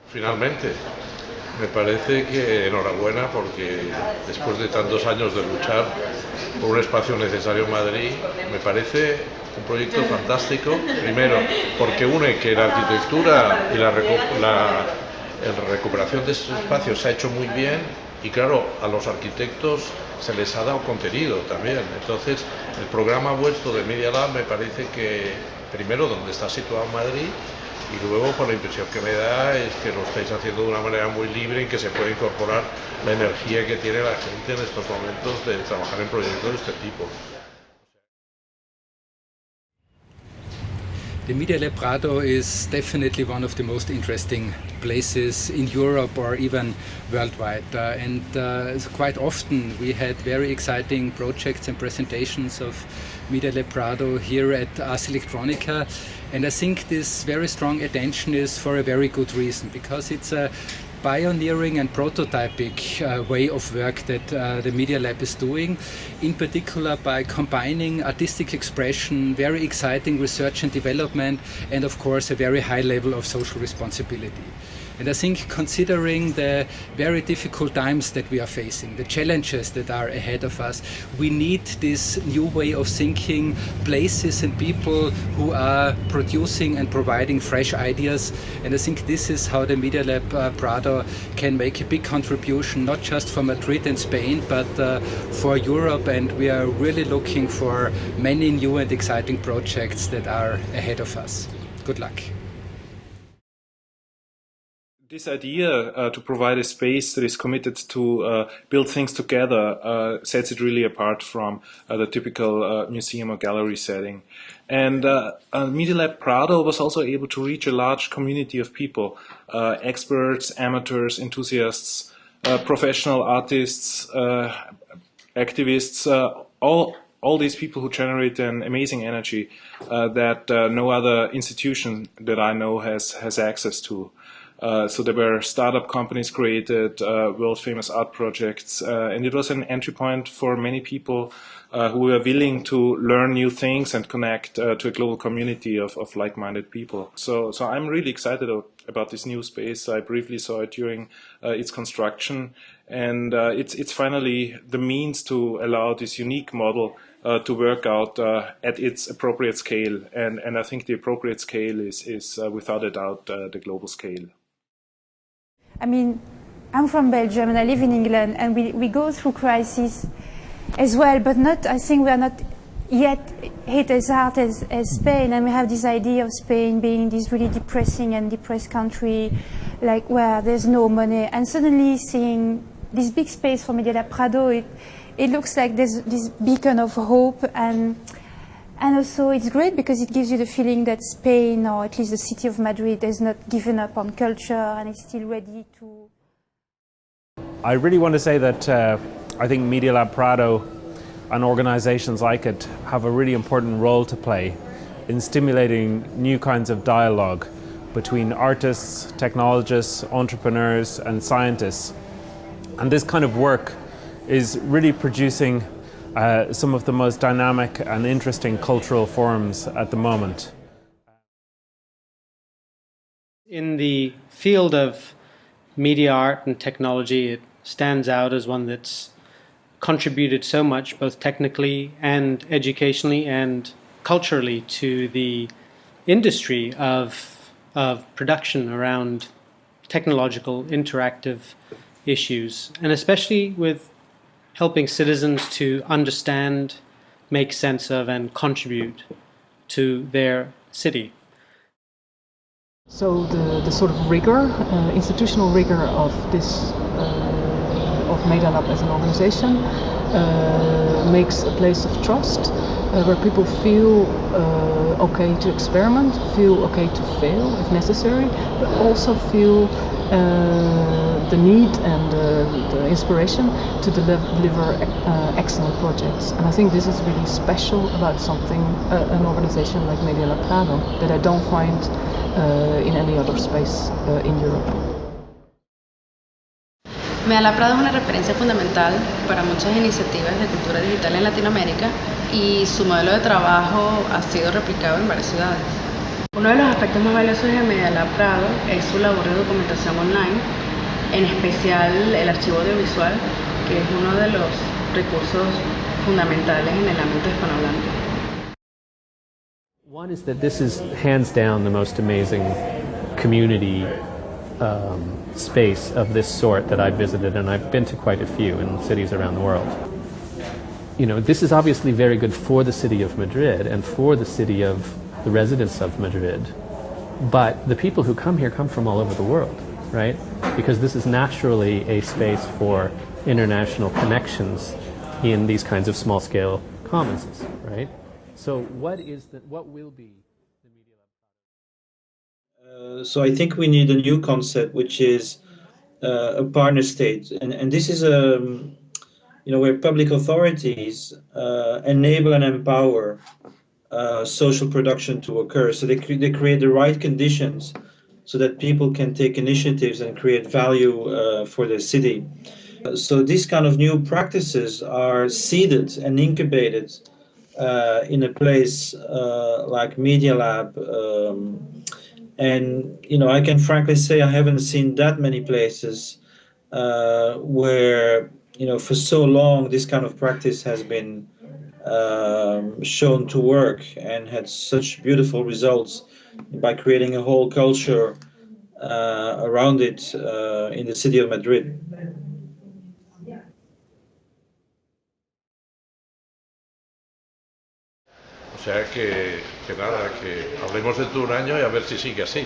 Finalmente, me parece que enhorabuena porque después de tantos años de luchar por un espacio necesario en Madrid, me parece un proyecto fantástico. Primero, porque une que la arquitectura y la recuperación de estos espacios se ha hecho muy bien y claro, a los arquitectos se les ha dado contenido también. Entonces, el programa vuestro de Medialab me parece que, primero, donde está situado Madrid, y luego por la impresión que me da es que lo estáis haciendo de una manera muy libre en que se puede incorporar la energía que tiene la gente en estos momentos de trabajar en proyectos de este tipo. The Medialab-Prado is definitely one of the most interesting places in Europe or even worldwide. Quite often we had very exciting projects and presentations of Medialab-Prado here at Ars Electronica. And I think this very strong attention is for a very good reason, because it's a pioneering and prototypic way of work that the Media Lab is doing, in particular by combining artistic expression, very exciting research and development, and of course a very high level of social responsibility. And I think, considering the very difficult times that we are facing, the challenges that are ahead of us, we need this new way of thinking, places and people who are producing and providing fresh ideas. And I think this is how the Medialab-Prado can make a big contribution, not just for Madrid and Spain, but for Europe. And we are really looking for many new and exciting projects that are ahead of us. Good luck. This idea to provide a space that is committed to build things together sets it really apart from the typical museum or gallery setting. And Medialab-Prado was also able to reach a large community of people, experts, amateurs, enthusiasts, professional artists, activists, all these people who generate an amazing energy that no other institution that I know has access to. So there were startup companies created, world-famous art projects, and it was an entry point for many people who were willing to learn new things and connect to a global community of like-minded people. So I'm really excited about this new space. I briefly saw it during its construction, and it's finally the means to allow this unique model to work out at its appropriate scale. And I think the appropriate scale is without a doubt the global scale. I mean, I'm from Belgium and I live in England, and we go through crisis as well, but I think we are not yet hit as hard as Spain, and we have this idea of Spain being this really depressing and depressed country, like where there's no money, and suddenly seeing this big space for Medialab-Prado, it looks like there's this beacon of hope, and also it's great because it gives you the feeling that Spain, or at least the city of Madrid, has not given up on culture and is still ready to... I really want to say that I think Medialab-Prado and organizations like it have a really important role to play in stimulating new kinds of dialogue between artists, technologists, entrepreneurs and scientists. And this kind of work is really producing some of the most dynamic and interesting cultural forms at the moment. In the field of media art and technology, it stands out as one that's contributed so much, both technically and educationally and culturally, to the industry of production around technological, interactive issues, and especially with helping citizens to understand, make sense of, and contribute to their city. So the sort of rigor, institutional rigor of this, of Medialab as an organization, makes a place of trust, where people feel okay to experiment, feel okay to fail if necessary, but also feel the need and the inspiration to deliver excellent projects. And I think this is really special about something, an organization like Medialab-Prado, that I don't find in any other space in Europe. Medialab-Prado es una referencia fundamental para muchas iniciativas de cultura digital en Latinoamérica y su modelo de trabajo ha sido replicado en varias ciudades. Uno de los aspectos más valiosos de Medialab-Prado es su labor de documentación online, en especial el archivo audiovisual, que es uno de los recursos fundamentales en el ámbito hispanohablante. One is that this is hands down the most amazing community space of this sort that I've visited, and I've been to quite a few in cities around the world. You know, this is obviously very good for the city of Madrid and for the city of the residents of Madrid, but the people who come here come from all over the world, right? Because this is naturally a space for international connections in these kinds of small-scale commonses, right? So what will be the Media Lab? So I think we need a new concept, which is a partner state, and this is where public authorities enable and empower social production to occur. So they create the right conditions so that people can take initiatives and create value for their city. So these kind of new practices are seeded and incubated in a place like Media Lab, and I can frankly say I haven't seen that many places where for so long this kind of practice has been shown to work and had such beautiful results by creating a whole culture around it in the city of Madrid. O sea que nada, que hablemos dentro de un año y a ver si sigue así.